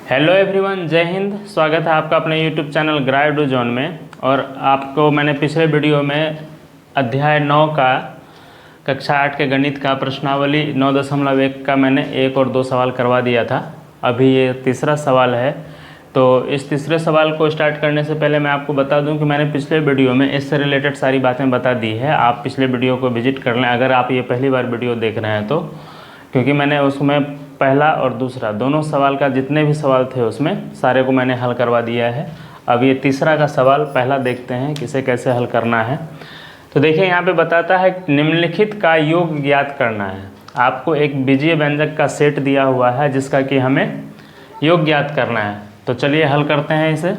Hello everyone, जय हिंद। स्वागत है आपका अपने यूट्यूब चैनल ग्राइड जोन में। और आपको मैंने पिछले वीडियो में अध्याय 9 का कक्षा 8 के गणित का प्रश्नावली 9.1 का मैंने 1 और 2 सवाल करवा दिया था। अभी ये तीसरा सवाल है। तो इस तीसरे सवाल को स्टार्ट करने से पहले मैं आपको बता दूं कि मैंने पिछले वीडियो में इससे रिलेटेड सारी बातें बता दी है। आप पिछले वीडियो को विजिट कर लें अगर आप ये पहली बार वीडियो देख रहे हैं तो, क्योंकि मैंने उसमें पहला और दूसरा दोनों सवाल का जितने भी सवाल थे उसमें सारे को मैंने हल करवा दिया है। अब ये तीसरा का सवाल पहला देखते हैं किसे कैसे हल करना है। तो देखिए यहाँ पे बताता है निम्नलिखित का योग ज्ञात करना है। आपको एक बीजीय व्यंजक का सेट दिया हुआ है जिसका कि हमें योग ज्ञात करना है। तो चलिए हल करते हैं इसे।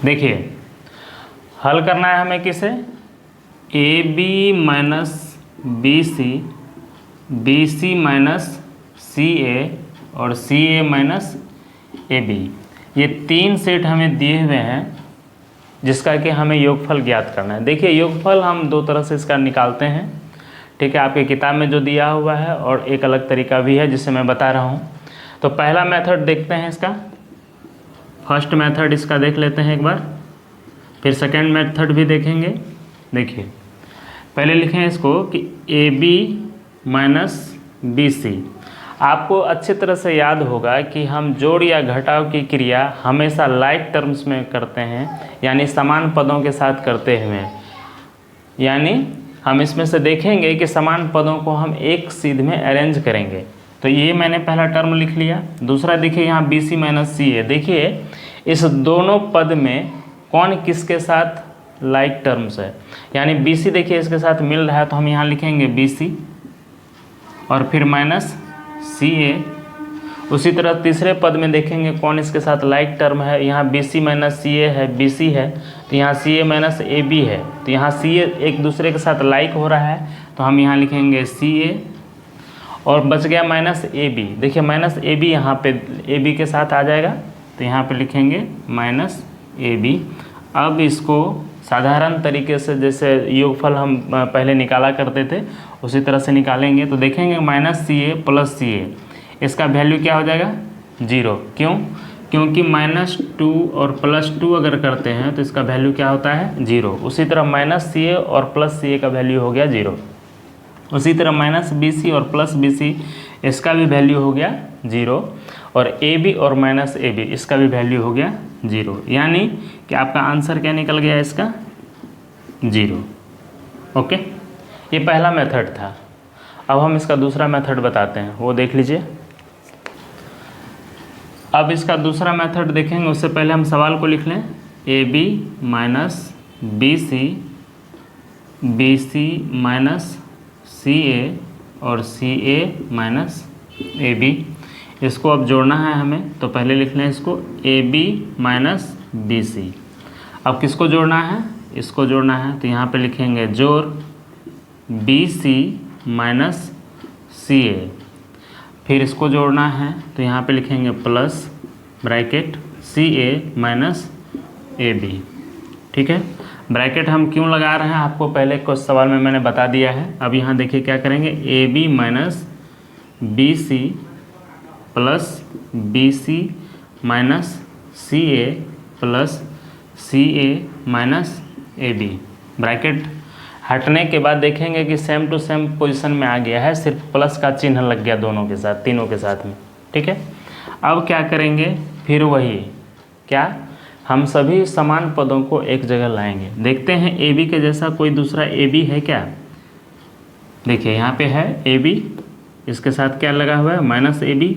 देखिए हल करना है हमें किसे, A B minus B C, B C minus C A और C a minus a B. ये तीन सेट हमें दिए हुए हैं जिसका कि हमें योगफल ज्ञात करना है। देखिए योगफल हम दो तरह से इसका निकालते हैं, ठीक है। आपकी किताब में जो दिया हुआ है और एक अलग तरीका भी है जिससे मैं बता रहा हूँ। तो पहला मेथड देखते हैं इसका, फर्स्ट मेथड इसका देख लेते हैं एक बार, फिर सेकेंड मेथड भी देखेंगे। देखिए पहले लिखें इसको कि a B minus B c. आपको अच्छी तरह से याद होगा कि हम जोड़ या घटाव की क्रिया हमेशा लाइक टर्म्स में करते हैं, यानी समान पदों के साथ करते हुए। यानी हम इसमें से देखेंगे कि समान पदों को हम एक सीध में अरेंज करेंगे। तो ये मैंने पहला टर्म लिख लिया। दूसरा देखिए यहाँ बी सी माइनस सी है। देखिए इस दोनों पद में कौन किसके साथ लाइक टर्म्स है, यानी बी सी देखिए इसके साथ मिल रहा है तो हम यहाँ लिखेंगे बी सी और फिर माइनस सी ए। उसी तरह तीसरे पद में देखेंगे कौन इसके साथ लाइक टर्म है। यहाँ बी सी माइनस सी ए है, बी सी है, तो यहाँ सी ए माइनस ए बी है। तो यहाँ सी ए एक दूसरे के साथ लाइक हो रहा है तो हम यहाँ लिखेंगे सी ए और बच गया माइनस ए बी। देखिए माइनस ए बी यहाँ पे ए बी के साथ आ जाएगा तो यहाँ पे लिखेंगे माइनस ए बी। अब इसको साधारण तरीके से जैसे योगफल हम पहले निकाला करते थे उसी तरह से निकालेंगे। तो देखेंगे minus C a plus c ए, इसका वैल्यू क्या हो जाएगा 0। क्यों? क्योंकि -2 और +2 अगर करते हैं तो इसका वैल्यू क्या होता है 0। उसी तरह माइनस सी ए और प्लस सी ए का वैल्यू हो गया 0। उसी तरह माइनस बी सी और प्लस बी सी इसका भी वैल्यू हो गया 0। और ए बी और माइनस ए बी इसका भी वैल्यू हो गया 0। यानी कि आपका आंसर क्या निकल गया इसका 0। ओके, ये पहला मेथड था। अब हम इसका दूसरा मेथड बताते हैं, वो देख लीजिए। अब इसका दूसरा मेथड देखेंगे उससे पहले हम सवाल को लिख लें। A B minus B C minus C A और C a minus a B. इसको अब जोड़ना है हमें, तो पहले लिख लें इसको a B minus B c. अब किसको जोड़ना है, इसको जोड़ना है तो यहाँ पे लिखेंगे जोड़ बी सी माइनस सी ए। फिर इसको जोड़ना है तो यहाँ पे लिखेंगे plus bracket c a minus a b. ठीक है, ब्रैकेट हम क्यों लगा रहे हैं आपको पहले कुछ सवाल में मैंने बता दिया है। अब यहाँ देखिए क्या करेंगे, a B minus B C plus B C minus C a plus c a minus a b. Bracket हटने के बाद देखेंगे कि सेम टू सेम पोजीशन में आ गया है, सिर्फ प्लस का चिन्ह लग गया दोनों के साथ, तीनों के साथ में। ठीक है, अब क्या करेंगे, फिर वही क्या, हम सभी समान पदों को एक जगह लाएंगे। देखते हैं ए बी के जैसा कोई दूसरा ए बी है क्या। देखिए यहाँ पे है ए बी, इसके साथ क्या लगा हुआ है माइनस ए बी।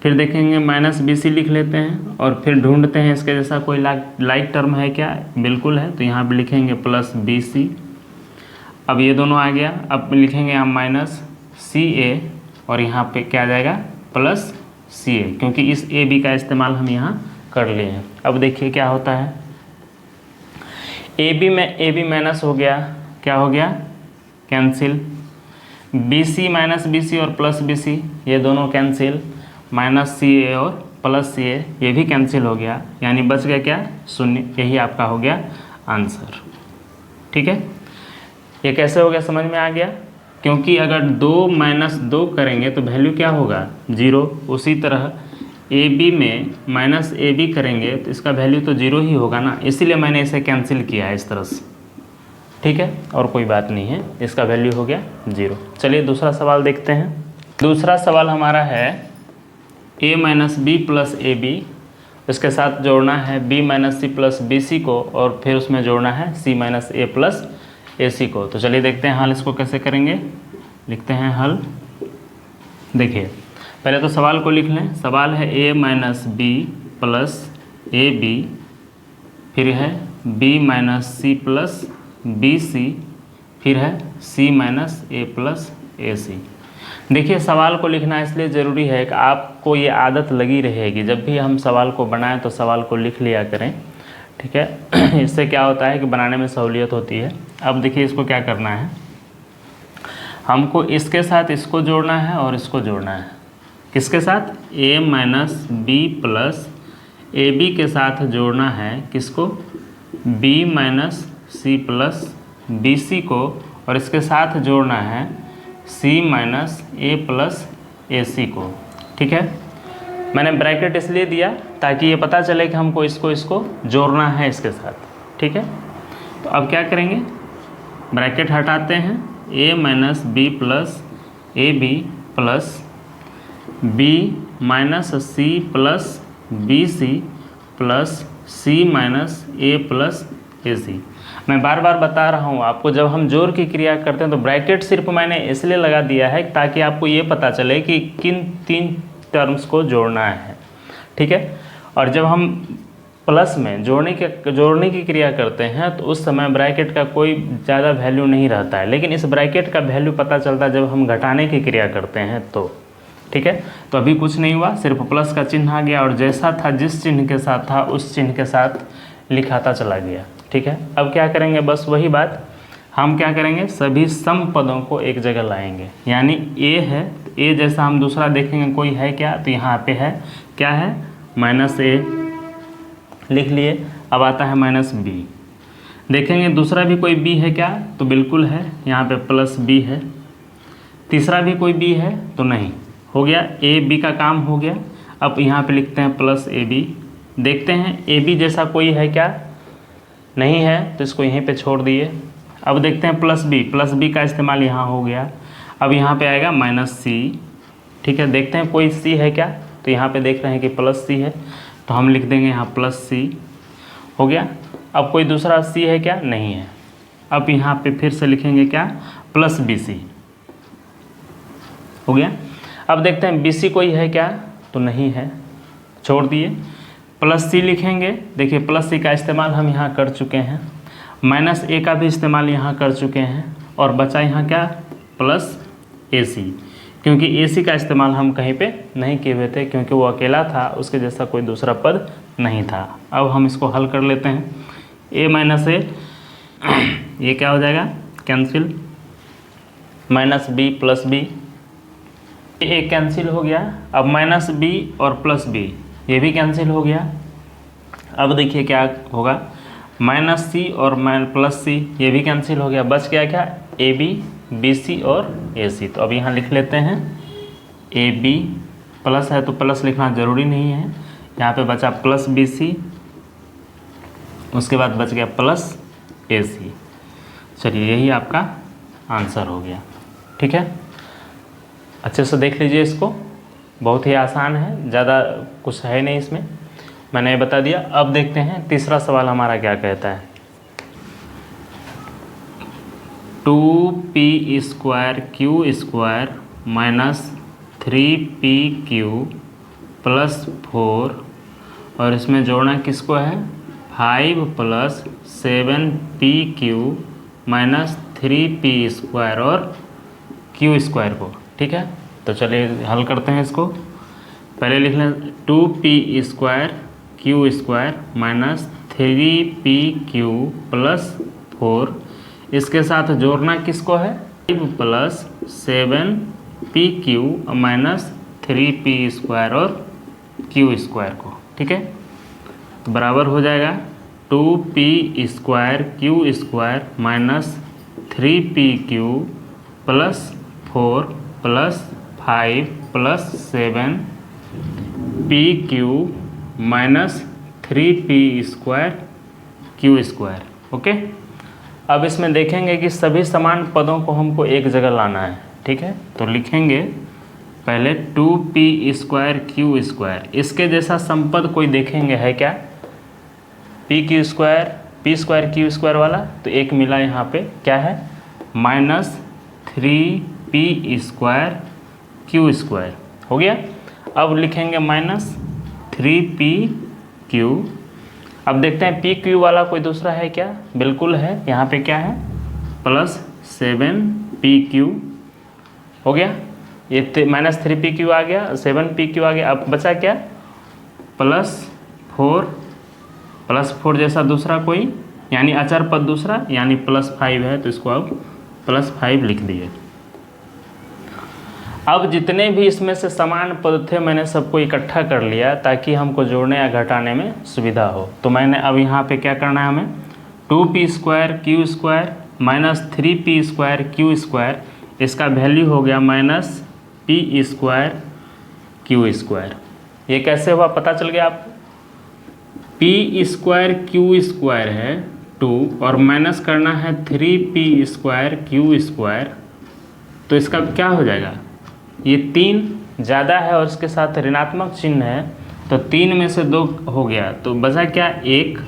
फिर देखेंगे माइनस बी सी लिख लेते हैं और फिर ढूंढते हैं इसके जैसा कोई लाइक टर्म है क्या। बिल्कुल है, तो यहाँ पे लिखेंगे प्लस बी सी। अब ये दोनों आ गया। अब लिखेंगे हम माइनस सी ए और यहाँ पे क्या आ जाएगा प्लस सी ए, क्योंकि इस ए बी का इस्तेमाल हम यहाँ कर लिए हैं। अब देखिए क्या होता है, ए बी में ए बी माइनस हो गया, क्या हो गया कैंसिल। बी सी माइनस बी सी और प्लस बी सी ये दोनों कैंसिल। माइनस सी ए और प्लस सी ए ये भी कैंसिल हो गया, यानी बच गया क्या 0। यही आपका हो गया आंसर। ठीक है, ये कैसे हो गया समझ में आ गया क्योंकि अगर 2 माइनस 2 करेंगे तो वैल्यू क्या होगा 0। उसी तरह ए बी में माइनस ए बी करेंगे तो इसका वैल्यू तो 0 ही होगा ना, इसीलिए मैंने इसे कैंसिल किया है इस तरह से, ठीक है। और कोई बात नहीं है, इसका वैल्यू हो गया 0। चलिए दूसरा सवाल देखते हैं। दूसरा सवाल हमारा है a minus B plus A b, इसके साथ जोड़ना है b माइनस सी प्लस बी सी को, और फिर उसमें जोड़ना है c माइनस ए प्लस ए सी को। तो चलिए देखते हैं हल इसको कैसे करेंगे। लिखते हैं हल। देखिए पहले तो सवाल को लिख लें। सवाल है a minus B plus A b, फिर है b माइनस सी प्लस बी सी, फिर है c माइनस ए प्लस ए सी। देखिए सवाल को लिखना इसलिए ज़रूरी है कि आपको ये आदत लगी रहेगी, जब भी हम सवाल को बनाएं तो सवाल को लिख लिया करें, ठीक है। इससे क्या होता है कि बनाने में सहूलियत होती है। अब देखिए इसको क्या करना है, हमको इसके साथ इसको जोड़ना है और इसको जोड़ना है। किसके साथ? a minus B plus A b के साथ जोड़ना है किसको? b माइनस सी प्लस बी सी को, और इसके साथ जोड़ना है c माइनस ए प्लस ए सी को, ठीक है। मैंने ब्रैकेट इसलिए दिया ताकि ये पता चले कि हमको इसको जोड़ना है इसके साथ, ठीक है। तो अब क्या करेंगे, ब्रैकेट हटाते हैं, a minus B plus A B plus b minus C plus B C plus c minus A plus A C. मैं बार बार बता रहा हूँ आपको, जब हम जोड़ की क्रिया करते हैं तो ब्रैकेट सिर्फ मैंने इसलिए लगा दिया है ताकि आपको ये पता चले कि किन 3 टर्म्स को जोड़ना है, ठीक है। और जब हम प्लस में जोड़ने की क्रिया करते हैं तो उस समय ब्रैकेट का कोई ज़्यादा वैल्यू नहीं रहता है, लेकिन इस ब्रैकेट का वैल्यू पता चलता है जब हम घटाने की क्रिया करते हैं तो, ठीक है। तो अभी कुछ नहीं हुआ, सिर्फ प्लस का चिन्ह आ गया और जैसा था जिस चिन्ह के साथ था उस चिन्ह के साथ लिखाता चला गया, ठीक है। अब क्या करेंगे, बस वही बात, हम क्या करेंगे, सभी सम पदों को एक जगह लाएंगे। यानी a है, a जैसा हम दूसरा देखेंगे कोई है क्या, तो यहाँ पे है, क्या है, माइनस a लिख लिए। अब आता है माइनस b, देखेंगे दूसरा भी कोई b है क्या, तो बिल्कुल है, यहाँ पे प्लस b है। तीसरा भी कोई b है तो नहीं, हो गया, a b का काम हो गया। अब यहाँ पे लिखते हैं प्लस ए बी, देखते हैं ए बी जैसा कोई है क्या, नहीं है तो इसको यहीं पे छोड़ दिए। अब देखते हैं प्लस बी का इस्तेमाल यहाँ हो गया। अब यहाँ पे आएगा माइनस सी, ठीक है। देखते हैं कोई सी है क्या, तो यहाँ पे देख रहे हैं कि प्लस सी है, तो हम लिख देंगे यहाँ प्लस सी, हो गया। अब कोई दूसरा सी है क्या, नहीं है। अब यहाँ पे फिर से लिखेंगे क्या, प्लस बी सी, हो गया। अब देखते हैं बी सी कोई है क्या, तो नहीं है, छोड़ दिए। प्लस सी लिखेंगे, देखिए प्लस सी का इस्तेमाल हम यहाँ कर चुके हैं, माइनस ए का भी इस्तेमाल यहाँ कर चुके हैं, और बचा यहाँ क्या, प्लस ए सी, क्योंकि ए सी का इस्तेमाल हम कहीं पे नहीं किए हुए थे, क्योंकि वो अकेला था, उसके जैसा कोई दूसरा पद नहीं था। अब हम इसको हल कर लेते हैं, ए माइनस ए, ये क्या हो जाएगा, cancel, minus B plus B, A cancel हो गया। अब माइनस बी और प्लस बी ये भी कैंसिल हो गया। अब देखिए क्या होगा, माइनस सी और प्लस सी ये भी कैंसिल हो गया, बच गया क्या, ए बी, बी सी और ए सी। तो अब यहाँ लिख लेते हैं ए बी, प्लस है तो प्लस लिखना ज़रूरी नहीं है, यहाँ पे बचा प्लस बी सी, उसके बाद बच गया प्लस ए सी। चलिए यही आपका आंसर हो गया, ठीक है। अच्छे से देख लीजिए इसको, बहुत ही आसान है, ज़्यादा कुछ है नहीं इसमें, मैंने ये बता दिया। अब देखते हैं तीसरा सवाल हमारा क्या कहता है। 2p square Q square minus 3pq plus 4, और इसमें जोड़ना किसको है, 5 plus 7pq minus 3p square और q स्क्वायर को, ठीक है। तो चलिए हल करते हैं इसको। पहले लिख लें 2p square Q square minus 3pq plus 4, इसके साथ जोड़ना किसको है, 5 plus 7pq minus 3p square और q स्क्वायर को, ठीक है। तो बराबर हो जाएगा 2p square Q square minus 3pq +4 +5 +7 PQ -3P² Q²। Okay, अब इसमें देखेंगे कि सभी समान पदों को हमको एक जगह लाना है। ठीक है, तो लिखेंगे पहले 2P² Q²। इसके जैसा समपद कोई देखेंगे है क्या? P² Q² वाला, तो एक मिला यहाँ पे, क्या है? -3P² Q²। हो गया। अब लिखेंगे -3PQ। अब देखते हैं PQ वाला कोई दूसरा है क्या? बिल्कुल है, यहाँ पे क्या है? +7PQ। हो गया, ये -3PQ आ गया, 7PQ आ गया। अब बचा क्या? +4 जैसा दूसरा कोई, यानी अचर पद दूसरा, यानी +5 है, तो इसको अब +5 लिख दिए। अब जितने भी इसमें से समान पद थे मैंने सबको इकट्ठा कर लिया ताकि हमको जोड़ने या घटाने में सुविधा हो। तो मैंने अब यहाँ पे क्या करना है हमें? 2P² Q² -3P² Q², इसका वैल्यू हो गया -P² Q²। ये कैसे हुआ पता चल गया आपको? P² Q² है 2 और माइनस करना है 3P² Q², तो इसका क्या हो जाएगा? ये 3 ज़्यादा है और इसके साथ ऋणात्मक चिन्ह है, तो 3 में से 2 हो गया, तो बचा क्या? 1,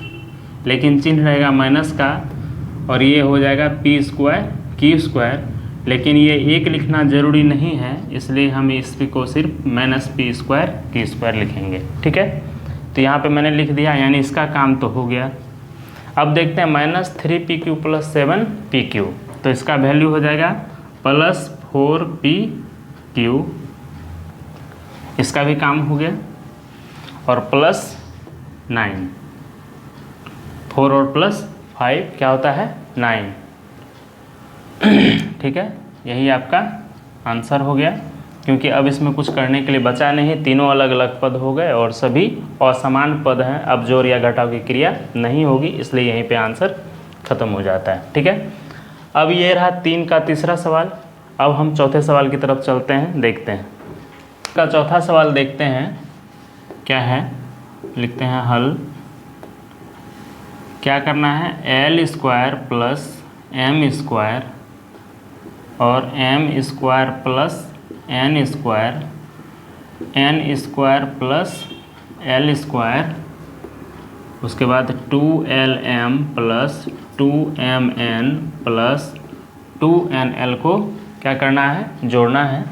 लेकिन चिन्ह रहेगा माइनस का, और ये हो जाएगा P² Q², लेकिन ये 1 लिखना ज़रूरी नहीं है, इसलिए हम इसको सिर्फ -P² Q² लिखेंगे। ठीक है, तो यहाँ पे मैंने लिख दिया, यानी इसका काम तो हो गया। अब देखते हैं -3PQ + 7PQ, तो इसका वैल्यू हो जाएगा +4PQ, इसका भी काम हो गया, और +9, 4 और +5 क्या होता है? 9। ठीक है, यही आपका आंसर हो गया, क्योंकि अब इसमें कुछ करने के लिए बचा नहीं, तीनों अलग अलग पद हो गए और सभी असमान पद हैं। अब जोड़ या घटाव की क्रिया नहीं होगी, इसलिए यहीं पे आंसर खत्म हो जाता है। ठीक है, अब ये रहा 3 का तीसरा सवाल। अब हम चौथे सवाल की तरफ चलते हैं, देखते हैं का चौथा सवाल देखते हैं क्या है। लिखते हैं हल। क्या करना है? L² + M² और M² + N² + L², उसके बाद 2LM + 2MN + 2NL को क्या करना है? जोड़ना है।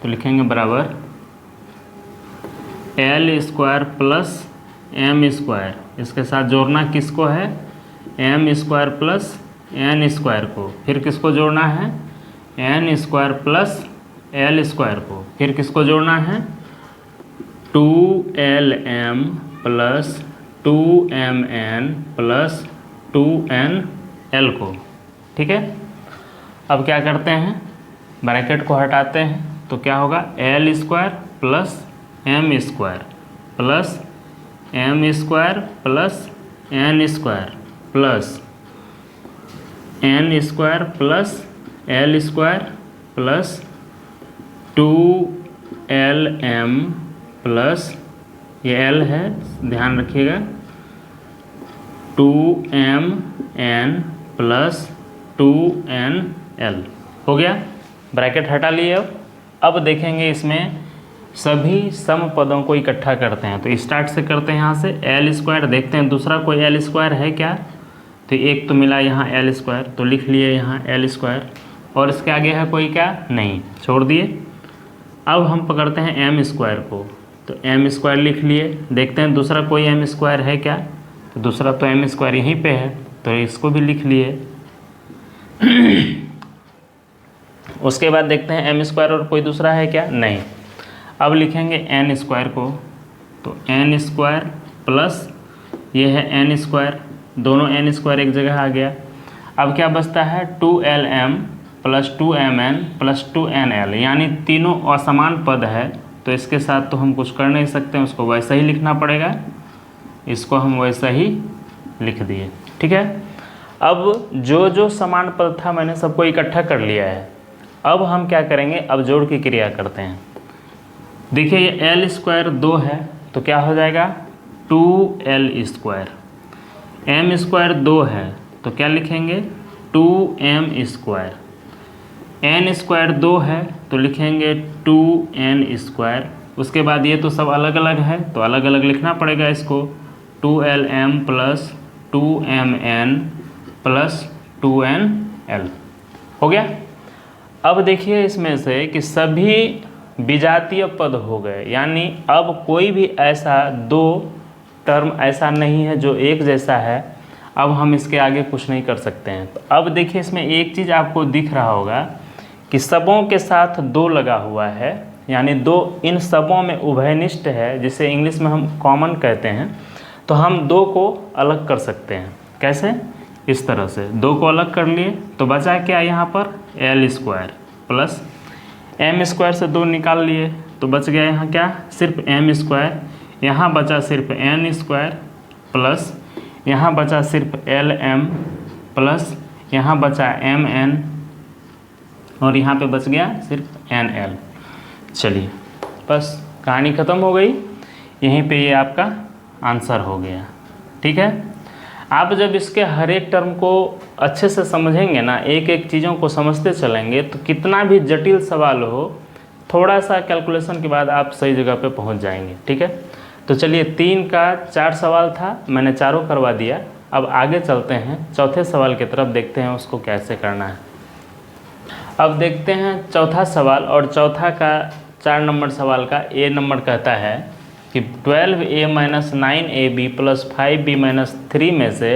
तो लिखेंगे बराबर L² + M², इसके साथ जोड़ना किसको है? M² + N² को। फिर किसको जोड़ना है? N² + L² को। फिर किसको जोड़ना है? 2LM + 2MN + 2NL को। ठीक है, अब क्या करते हैं? ब्रैकेट को हटाते हैं, तो क्या होगा? L² + M² + M² + N² + N² + L² + 2LM plus, ये L है ध्यान रखिएगा, 2MN + 2NL हो गया। ब्रैकेट हटा लिए। अब देखेंगे इसमें सभी सम पदों को इकट्ठा करते हैं, तो स्टार्ट से करते हैं यहाँ से। L² देखते हैं दूसरा कोई L² है क्या? तो एक तो मिला यहाँ L², तो लिख लिए यहाँ L², और इसके आगे है कोई क्या? नहीं, छोड़ दिए। अब हम पकड़ते हैं M² को, तो M² लिख लिए। देखते हैं दूसरा कोई M² है क्या? तो दूसरा तो M² यहीं पे है, तो इसको भी लिख लिए। उसके बाद देखते हैं M² और कोई दूसरा है क्या? नहीं। अब लिखेंगे N² को, तो N² प्लस ये है N², दोनों N² एक जगह आ गया। अब क्या बचता है? 2LM + 2MN + 2NL, यानी तीनों असमान पद है, तो इसके साथ तो हम कुछ कर नहीं सकते, उसको वैसा ही लिखना पड़ेगा। इसको हम वैसा ही लिख दिए। ठीक है, अब जो जो समान पद था मैंने सबको इकट्ठा कर लिया है। अब हम क्या करेंगे, अब जोड़ की क्रिया करते हैं। देखिए ये l स्क्वायर 2 है तो क्या हो जाएगा 2l स्क्वायर, m स्क्वायर 2 है तो क्या लिखेंगे 2m स्क्वायर, n स्क्वायर 2 है तो लिखेंगे 2n स्क्वायर। उसके बाद ये तो सब अलग अलग है तो अलग अलग लिखना पड़ेगा इसको, 2lm plus 2mn plus 2nl हो गया। अब देखिए इसमें से कि सभी विजातीय पद हो गए, यानी अब कोई भी ऐसा दो टर्म ऐसा नहीं है जो एक जैसा है। अब हम इसके आगे कुछ नहीं कर सकते हैं। तो अब देखिए इसमें एक चीज़ आपको दिख रहा होगा कि सबों के साथ 2 लगा हुआ है, यानी 2 इन सबों में उभयनिष्ठ है, जिसे इंग्लिश में हम कॉमन कहते हैं। तो हम 2 को अलग कर सकते हैं, कैसे, इस तरह से 2 को अलग कर लिए तो बचा क्या यहाँ पर l square plus m square से 2 निकाल लिए तो बच गया यहाँ क्या सिर्फ m स्क्वायर, यहाँ बचा सिर्फ n स्क्वायर प्लस यहाँ बचा सिर्फ lm प्लस यहाँ बचा mn और यहाँ पे बच गया सिर्फ nl। चलिए बस कहानी ख़त्म हो गई, यहीं पे ये आपका आंसर हो गया। ठीक है, आप जब इसके हर एक टर्म को अच्छे से समझेंगे ना, एक एक चीज़ों को समझते चलेंगे, तो कितना भी जटिल सवाल हो थोड़ा सा कैलकुलेशन के बाद आप सही जगह पे पहुंच जाएंगे। ठीक है, तो चलिए 3 का 4 सवाल था, मैंने चारों करवा दिया। अब आगे चलते हैं चौथे सवाल की तरफ, देखते हैं उसको कैसे करना है। अब देखते हैं चौथा सवाल, और चौथा का 4 नंबर सवाल का ए नंबर कहता है कि 12a minus 9ab plus 5b minus 3 में से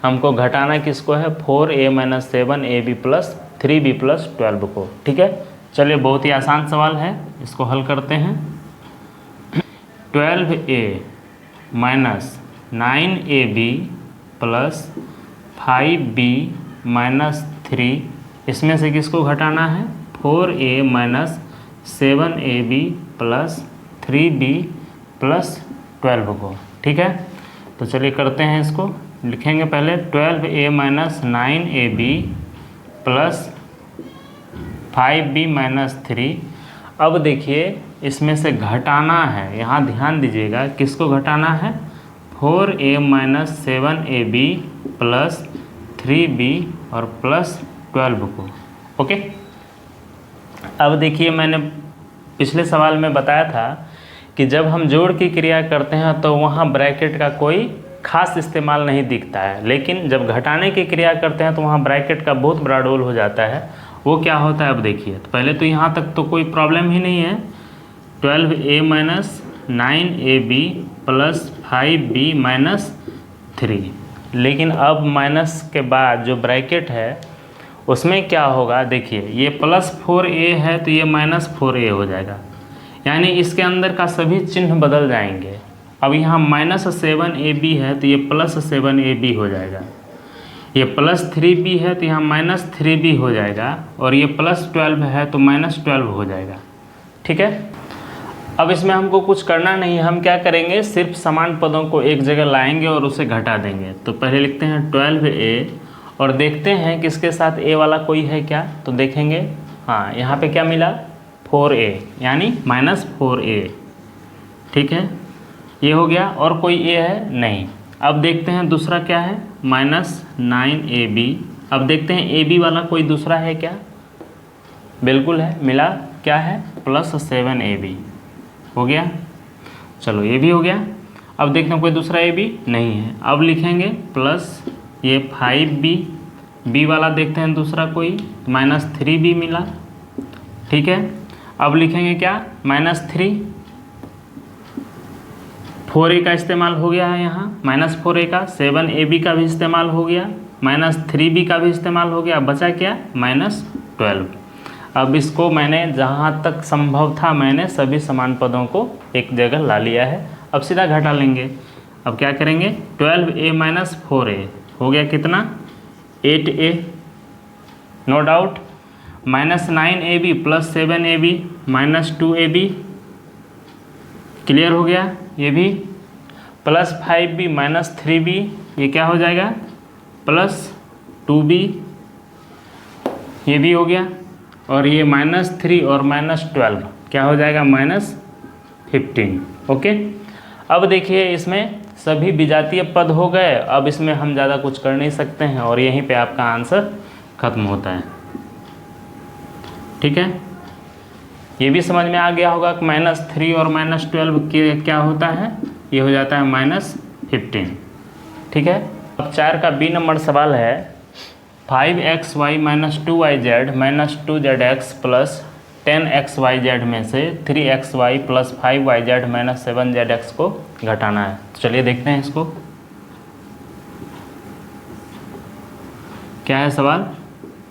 हमको घटाना किसको है 4a minus 7ab plus 3b plus 12 को। ठीक है, चलिए बहुत ही आसान सवाल है, इसको हल करते हैं। 12a minus 9ab plus 5b minus 3, इसमें से किसको घटाना है 4a minus 7ab plus 3b plus 12 को। ठीक है, तो चलिए करते हैं इसको, लिखेंगे पहले 12a minus 9ab plus 5b minus 3। अब देखिए इसमें से घटाना है, यहाँ ध्यान दीजिएगा किसको घटाना है 4a minus 7ab plus 3b और प्लस 12 को। ओके, अब देखिए मैंने पिछले सवाल में बताया था कि जब हम जोड़ की क्रिया करते हैं तो वहाँ ब्रैकेट का कोई खास इस्तेमाल नहीं दिखता है, लेकिन जब घटाने की क्रिया करते हैं तो वहाँ ब्रैकेट का बहुत बड़ा रोल हो जाता है। वो क्या होता है अब देखिए, तो पहले तो यहाँ तक तो कोई प्रॉब्लम ही नहीं है, 12a minus 9ab plus 5b minus 3, लेकिन अब माइनस के बाद जो ब्रैकेट है उसमें क्या होगा, देखिए ये प्लस 4a है तो ये माइनस 4a हो जाएगा, यानी इसके अंदर का सभी चिन्ह बदल जाएंगे। अब यहाँ माइनस 7ab है तो ये प्लस 7ab हो जाएगा, ये प्लस 3b है तो यहाँ माइनस 3b हो जाएगा, और ये प्लस 12 है तो माइनस 12 हो जाएगा। ठीक है, अब इसमें हमको कुछ करना नहीं है, हम क्या करेंगे सिर्फ समान पदों को एक जगह लाएंगे और उसे घटा देंगे। तो पहले लिखते हैं 12a और देखते हैं कि इसके साथ a वाला कोई है क्या, तो देखेंगे हाँ यहाँ पे क्या मिला 4a, यानी माइनस 4a। ठीक है, ये हो गया, और कोई a है नहीं। अब देखते हैं दूसरा क्या है माइनस 9ab। अब देखते हैं ab वाला कोई दूसरा है क्या, बिल्कुल है, मिला, क्या है प्लस 7ab हो गया। चलो ये भी हो गया। अब देखते हैं कोई दूसरा ab नहीं है, अब लिखेंगे प्लस ये 5b, b वाला देखते हैं दूसरा कोई, माइनस 3b मिला। ठीक है, अब लिखेंगे क्या माइनस 3, 4a का इस्तेमाल हो गया है यहाँ, माइनस 4a का, 7ab का भी इस्तेमाल हो गया, माइनस 3b का भी इस्तेमाल हो गया, बचा क्या माइनस 12। अब इसको मैंने जहाँ तक संभव था मैंने सभी समान पदों को एक जगह ला लिया है। अब सीधा घटा लेंगे। अब क्या करेंगे 12a माइनस 4a हो गया कितना 8a, no doubt, minus 9ab plus 7ab minus 2ab, clear हो गया। ये भी प्लस 5b माइनस 3b, ये क्या हो जाएगा प्लस 2b, ये भी हो गया। और ये -3 और -12 क्या हो जाएगा, -15। ओके, अब देखिए इसमें सभी विजातीय पद हो गए। अब इसमें हम ज़्यादा कुछ कर नहीं सकते हैं और यहीं पे आपका आंसर खत्म होता है। ठीक है, ये भी समझ में आ गया होगा कि -3 और -12 के क्या होता है, ये हो जाता है -15। ठीक है, अब 4 का बी नंबर सवाल है 5xy - 2yz - 2zx plus 10xyz में से 3xy प्लस 5yz - 7zx को घटाना है। तो चलिए देखते हैं इसको। क्या है सवाल,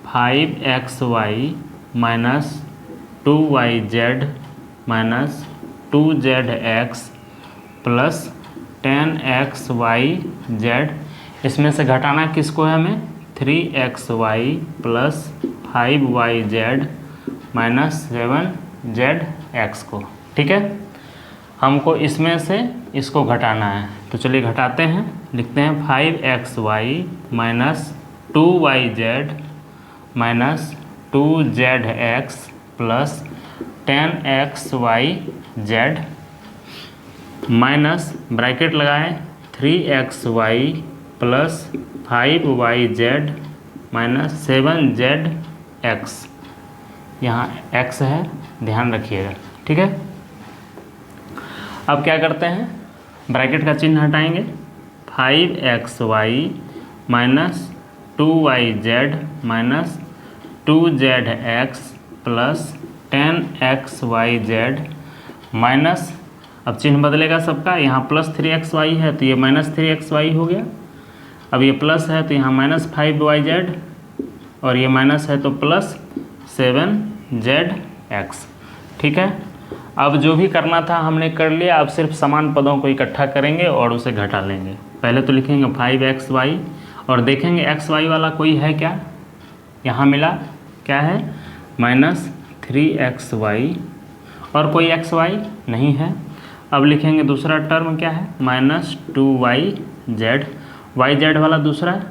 5xy - 2yz - 2zx plus 10xyz, इसमें से घटाना किसको है हमें, 3xy plus 5yz minus 7zx को। ठीक है, हमको इसमें से इसको घटाना है। तो चलिए घटाते हैं, लिखते हैं 5xy minus 2yz minus 2zx plus 10xyz minus bracket लगाएं 3xy plus 5yz minus 7zx, यहाँ x है, ध्यान रखिएगा। ठीक है, अब क्या करते हैं, ब्रैकेट का चिन्ह हटाएंगे, 5xy minus 2yz minus 2zx plus 10xyz minus, अब चिन्ह बदलेगा सबका, यहाँ प्लस 3xy है तो ये माइनस 3xy हो गया। अब ये प्लस है तो यहाँ माइनस 5yz और ये माइनस है तो प्लस 7zx। ठीक है, अब जो भी करना था हमने कर लिया। अब सिर्फ समान पदों को इकट्ठा करेंगे और उसे घटा लेंगे। पहले तो लिखेंगे 5xy और देखेंगे xy वाला कोई है क्या, यहाँ मिला, क्या है, माइनस 3xy और कोई xy नहीं है। अब लिखेंगे दूसरा टर्म क्या है, माइनस 2yz, yz वाला दूसरा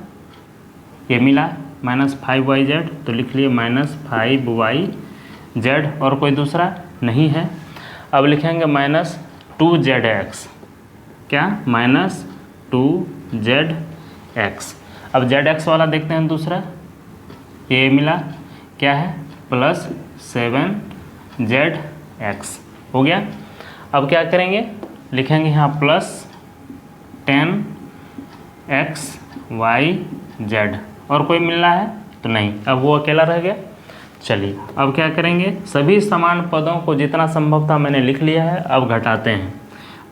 ये मिला माइनस 5yz, तो लिख लिए माइनस 5yz और कोई दूसरा नहीं है। अब लिखेंगे माइनस 2zx, क्या, माइनस 2zx। अब zx वाला देखते हैं दूसरा, ये मिला, क्या है, प्लस 7zx हो गया। अब क्या करेंगे, लिखेंगे यहाँ प्लस 10xyz और कोई मिलना है तो नहीं, अब वो अकेला रह गया। चलिए अब क्या करेंगे, सभी समान पदों को जितना संभव था मैंने लिख लिया है। अब घटाते हैं,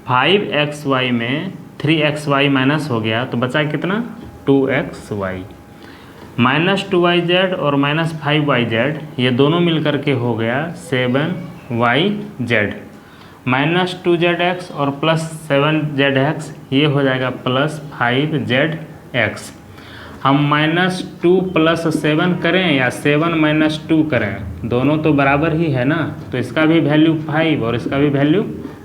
5xy में 3xy माइनस हो गया तो बचा कितना, 2xy माइनस 2yz और माइनस 5yz, ये दोनों मिल करके हो गया 7yz माइनस 2zx और प्लस 7zx, ये हो जाएगा प्लस 5zx। हम -2 + 7 करें या 7 - 2 करें, दोनों तो बराबर ही है ना, तो इसका भी वैल्यू 5 और इसका भी वैल्यू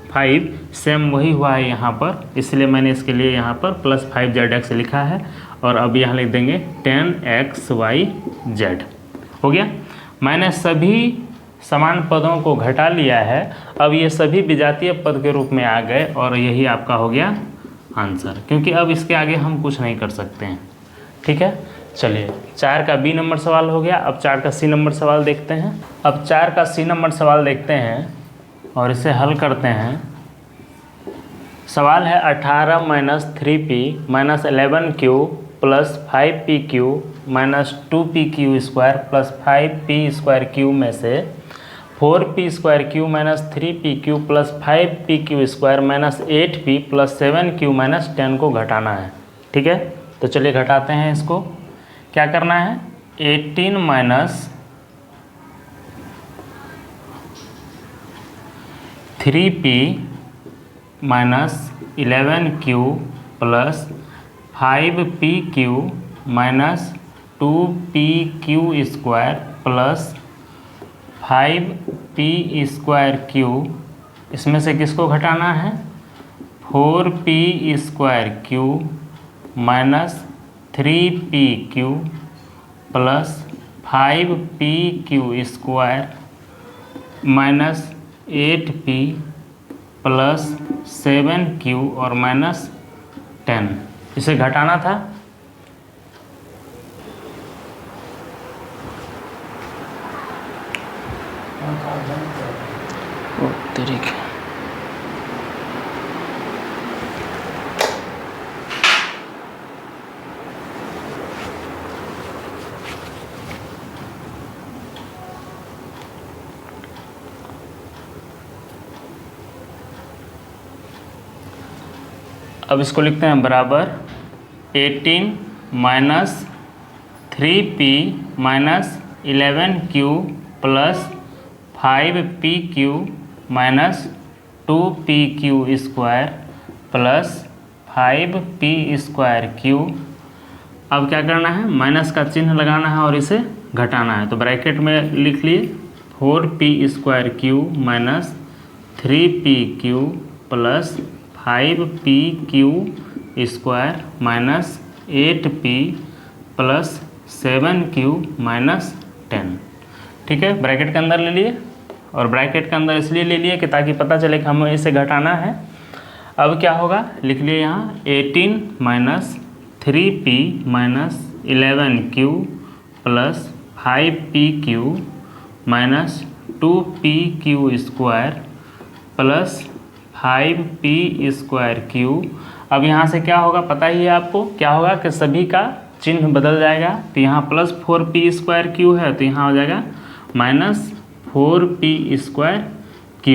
5 सेम वही हुआ है यहाँ पर, इसलिए मैंने इसके लिए यहाँ पर प्लस 5zx लिखा है। और अब यहाँ लिख देंगे 10xyz हो गया। मैंने सभी समान पदों को घटा लिया है। अब ये सभी विजातीय पद के रूप में आ गए और यही आपका हो गया आंसर, क्योंकि अब इसके आगे हम कुछ नहीं कर सकते हैं। ठीक है, चलिए 4 का बी नंबर सवाल हो गया। अब 4 का सी नंबर सवाल देखते हैं। अब 4 का सी नंबर सवाल देखते हैं और इसे हल करते हैं। सवाल है 18 - 3p - 11q plus 5pq minus 2pq² plus 5p² में से 4p² minus 3pq plus 5pq² minus 8p plus 7q minus 10 को घटाना है। ठीक है, तो चलिए घटाते हैं इसको। क्या करना है, 18 minus 3p minus 11q plus 5pq minus 2pq² plus 5p²q, इसमें से किसको घटाना है, 4p² minus 3pq plus 5p² minus 8p plus 7q और माइनस 10, इसे घटाना था। तरीके अब इसको लिखते हैं बराबर 18 minus 3p minus 11q plus 5pq minus 2pq² plus 5p²q। अब क्या करना है, माइनस का चिन्ह लगाना है और इसे घटाना है। तो ब्रैकेट में लिख लिए 4p² minus 3pq plus 5pq² minus 8p plus 7q minus 10। ठीक है, ब्रैकेट के अंदर ले लिए, और ब्रैकेट के अंदर इसलिए ले लिए कि ताकि पता चले कि हमें इसे घटाना है। अब क्या होगा, लिख लिए यहाँ 18 minus 3p minus 11q plus 5pq minus 2pq² plus 5p²q। अब यहाँ से क्या होगा पता ही है आपको, क्या होगा कि सभी का चिन्ह बदल जाएगा। तो यहाँ प्लस 4p²q है तो यहाँ हो जाएगा माइनस 4p²q,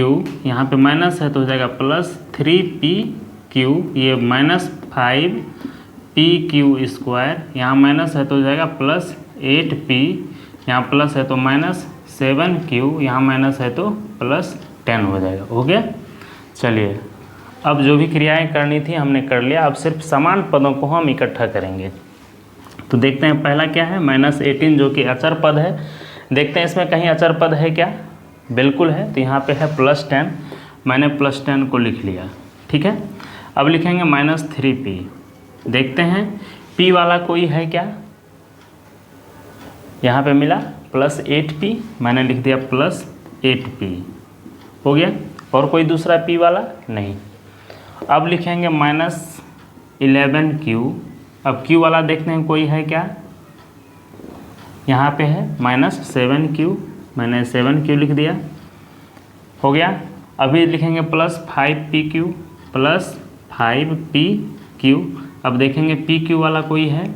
यहाँ पे माइनस है तो हो जाएगा प्लस 3pq, ये माइनस 5pq², यहाँ माइनस है तो हो जाएगा प्लस 8p, यहाँ प्लस है तो माइनस 7q, यहाँ माइनस है तो प्लस 10 हो जाएगा। हो गया। चलिए, अब जो भी क्रियाएं करनी थी हमने कर लिया, अब सिर्फ समान पदों को हम इकट्ठा करेंगे। तो देखते हैं पहला क्या है, माइनस 18 जो कि अचर पद है। देखते हैं इसमें कहीं अचर पद है क्या, बिल्कुल है। तो यहाँ पे है प्लस 10, मैंने प्लस 10 को लिख लिया। ठीक है, अब लिखेंगे माइनस 3p। देखते हैं p वाला कोई है क्या, यहाँ पे मिला प्लस 8p, मैंने लिख दिया प्लस 8p। हो गया। और कोई दूसरा p वाला नहीं। अब लिखेंगे माइनस 11q। अब q वाला देखते हैं कोई है क्या, यहाँ पे है माइनस 7q, मैंने 7q लिख दिया। हो गया। अभी लिखेंगे प्लस 5pq प्लस 5pq। अब देखेंगे pq वाला कोई है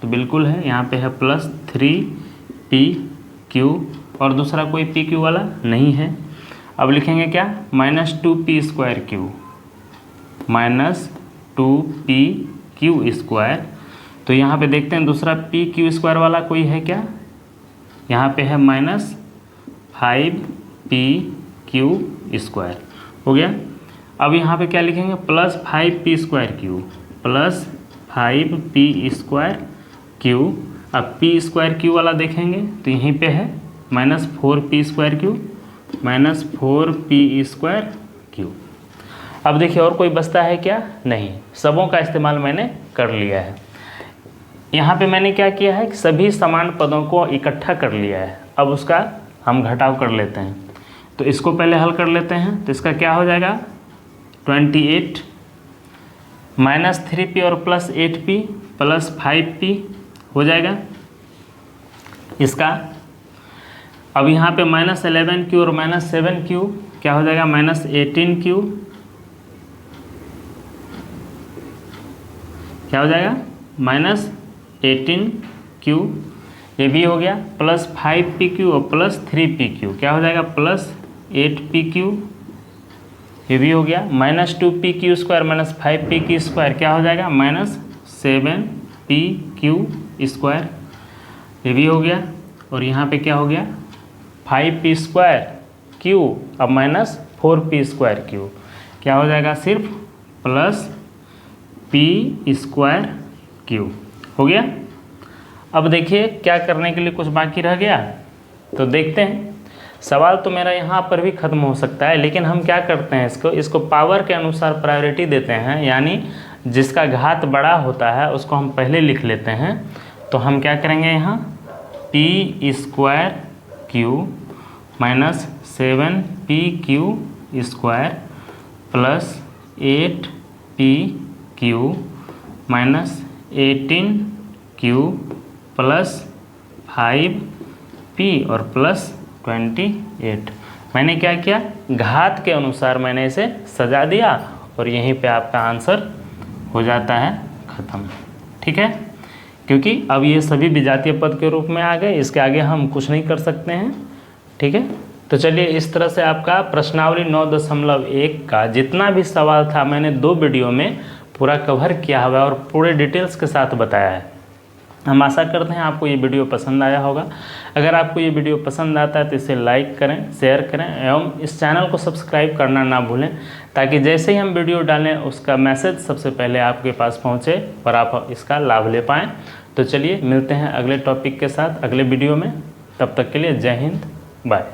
तो बिल्कुल है, यहाँ पे है प्लस 3pq, और दूसरा कोई pq वाला नहीं है। अब लिखेंगे क्या, माइनस 2p²q, माइनस 2pq²। तो यहाँ पे देखते हैं दूसरा pq² वाला कोई है क्या, यहाँ पे है माइनस 5pq²। हो गया। अब यहाँ पे क्या लिखेंगे, प्लस 5p²q प्लस 5p²q। अब p²q वाला देखेंगे तो यहीं पे है माइनस 4p²q माइनस 4p²q। अब देखिए और कोई बचता है क्या, नहीं, सबों का इस्तेमाल मैंने कर लिया है। यहाँ पे मैंने क्या किया है कि सभी समान पदों को इकट्ठा कर लिया है। अब उसका हम घटाव कर लेते हैं। तो इसको पहले हल कर लेते हैं। तो इसका क्या हो जाएगा, 28 माइनस 3p और प्लस 8p प्लस 5p हो जाएगा इसका। अब यहाँ पे माइनस 11q और माइनस 7q क्या हो जाएगा, माइनस 18q, क्या हो जाएगा माइनस 18q, ये भी हो गया। प्लस 5pq और प्लस 3pq क्या हो जाएगा, प्लस 8pq, ये भी हो गया। माइनस 2pq² माइनस 5pq² क्या हो जाएगा, माइनस 7pq², ये भी हो गया। और यहाँ पे क्या हो गया, 5p²q अब माइनस 4p²q क्या हो जाएगा, सिर्फ प्लस p²q। हो गया। अब देखिए क्या करने के लिए कुछ बाकी रह गया, तो देखते हैं। सवाल तो मेरा यहाँ पर भी ख़त्म हो सकता है, लेकिन हम क्या करते हैं, इसको पावर के अनुसार प्रायोरिटी देते हैं, यानी जिसका घात बड़ा होता है उसको हम पहले लिख लेते हैं। तो हम क्या करेंगे, यहाँ P square Q minus 7pq square plus 8pq minus 18q plus 5p और प्लस 28। मैंने क्या किया, घात के अनुसार मैंने इसे सजा दिया और यहीं पे आपका आंसर हो जाता है ख़त्म। ठीक है, क्योंकि अब ये सभी विजातीय पद के रूप में आ गए, इसके आगे हम कुछ नहीं कर सकते हैं। ठीक है, तो चलिए इस तरह से आपका प्रश्नावली 9.1 का जितना भी सवाल था मैंने 2 वीडियो में पूरा कवर किया हुआ है और पूरे डिटेल्स के साथ बताया है। हम आशा करते हैं आपको ये वीडियो पसंद आया होगा। अगर आपको ये वीडियो पसंद आता है तो इसे लाइक करें, शेयर करें एवं इस चैनल को सब्सक्राइब करना ना भूलें, ताकि जैसे ही हम वीडियो डालें उसका मैसेज सबसे पहले आपके पास पहुंचे और आप इसका लाभ ले पाएँ। तो चलिए मिलते हैं अगले टॉपिक के साथ अगले वीडियो में। तब तक के लिए जय हिंद, बाय।